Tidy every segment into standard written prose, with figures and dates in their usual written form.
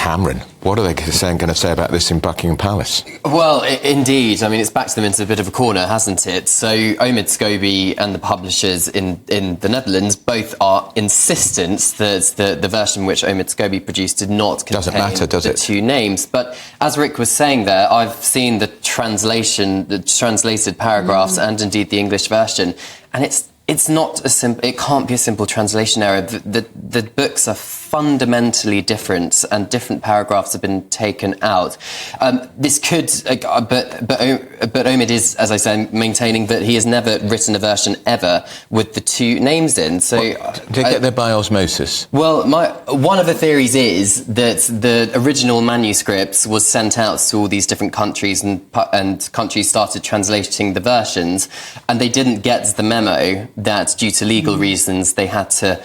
Cameron, what are they going to say about this in Buckingham Palace? Well, indeed. I mean, it's backed them into a bit of a corner, hasn't it? So Omid Scobie and the publishers in the Netherlands both are insistent that the version which Omid Scobie produced did not contain the two names. But as Rick was saying there, I've seen the translated paragraphs and indeed the English version, and it's not a simple. It can't be a simple translation error. The books are fundamentally different, and different paragraphs have been taken out. This could, but Omid is, as I said, maintaining that he has never written a version ever with the two names in. So did they get there by osmosis? Well, one of the theories is that the original manuscripts was sent out to all these different countries, and countries started translating the versions, and they didn't get the memo that due to legal reasons they had to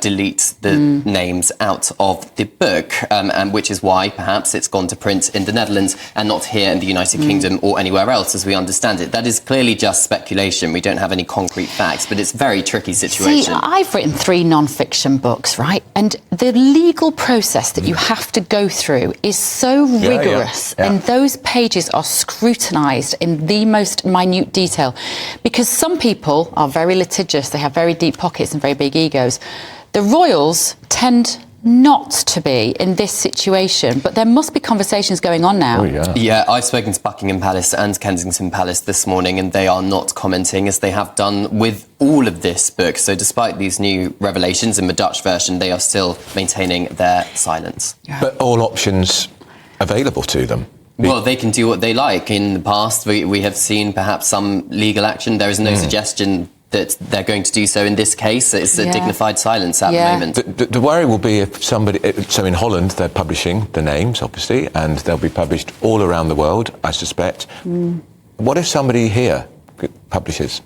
delete the names out of the book, and which is why perhaps it's gone to print in the Netherlands and not here in the United Kingdom or anywhere else, as we understand it. That is clearly just speculation. We don't have any concrete facts, but it's a very tricky situation. See, I've written 3 non-fiction books, right? And the legal process that you have to go through is so rigorous, and those pages are scrutinised in the most minute detail, because some people are very litigious, they have very deep pockets and very big egos. The royals tend not to be in this situation, but there must be conversations going on now. Yeah, I've spoken to Buckingham Palace and Kensington Palace this morning, and they are not commenting, as they have done with all of this book. So despite these new revelations in the Dutch version, they are still maintaining their silence. But all options available to them. Well, they can do what they like. In the past, we have seen perhaps some legal action. There is no suggestion that they're going to do so in this case. It's a dignified silence at the moment. The worry will be if somebody... So in Holland, they're publishing the names, obviously, and they'll be published all around the world, I suspect. What if somebody here publishes?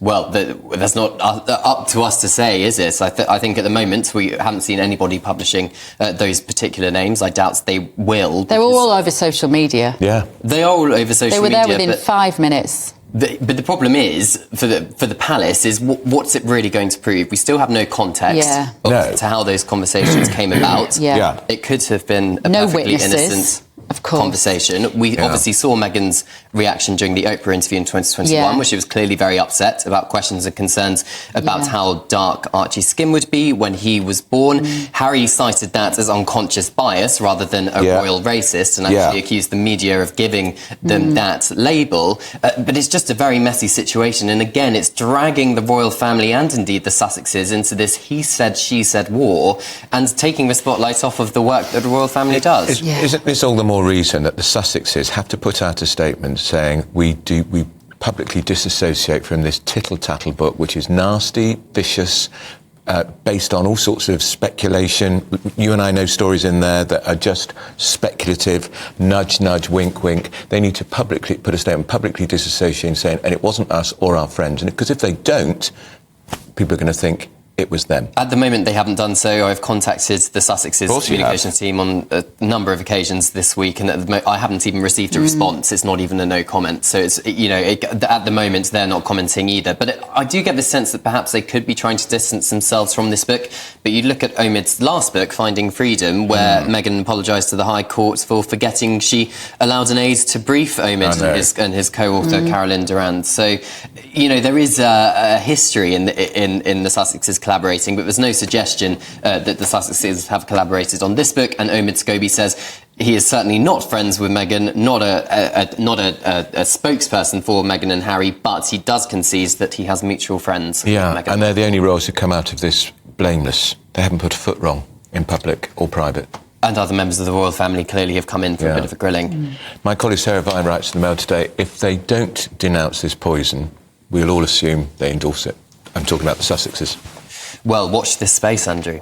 Well, that's not up to us to say, is it? I think at the moment we haven't seen anybody publishing those particular names. I doubt they will. They're all over social media. Yeah. They are all over social media. They were there within 5 minutes. But the problem is, for the palace, is what's it really going to prove? We still have no context to how those conversations came about. It could have been a perfectly innocent conversation. We obviously saw Meghan's reaction during the Oprah interview in 2021, where she was clearly very upset about questions and concerns about how dark Archie's skin would be when he was born. Harry cited that as unconscious bias rather than a royal racist, and actually accused the media of giving them that label. But it's just a very messy situation, and again, it's dragging the royal family and indeed the Sussexes into this he said, she said war, and taking the spotlight off of the work that the royal family does. Isn't this all the more reason that the Sussexes have to put out a statement saying we publicly disassociate from this tittle-tattle book, which is nasty, vicious, based on all sorts of speculation. You and I know stories in there that are just speculative, nudge, nudge, wink, wink. They need to publicly put a statement, publicly disassociating, saying, and it wasn't us or our friends. And because if they don't, people are going to think it was them. At the moment, they haven't done so. I've contacted the Sussexes communications team on a number of occasions this week, and I haven't even received a response. It's not even a no comment. So it's, you know, at the moment, they're not commenting either. But I do get the sense that perhaps they could be trying to distance themselves from this book. But you look at Omid's last book, Finding Freedom, where Meghan apologised to the High Court for forgetting she allowed an aide to brief Omid and his co-author, Carolyn Durand. So, you know, there is a history in the Sussexes collaborating, but there's no suggestion that the Sussexes have collaborated on this book. And Omid Scobie says he is certainly not friends with Meghan, not a spokesperson for Meghan and Harry, but he does concede that he has mutual friends with Meghan. And they're the only royals who come out of this blameless. They haven't put a foot wrong in public or private. And other members of the royal family clearly have come in for a bit of a grilling. My colleague Sarah Vine writes in the Mail today, if they don't denounce this poison, we'll all assume they endorse it. I'm talking about the Sussexes. Well, watch this space, Andrew.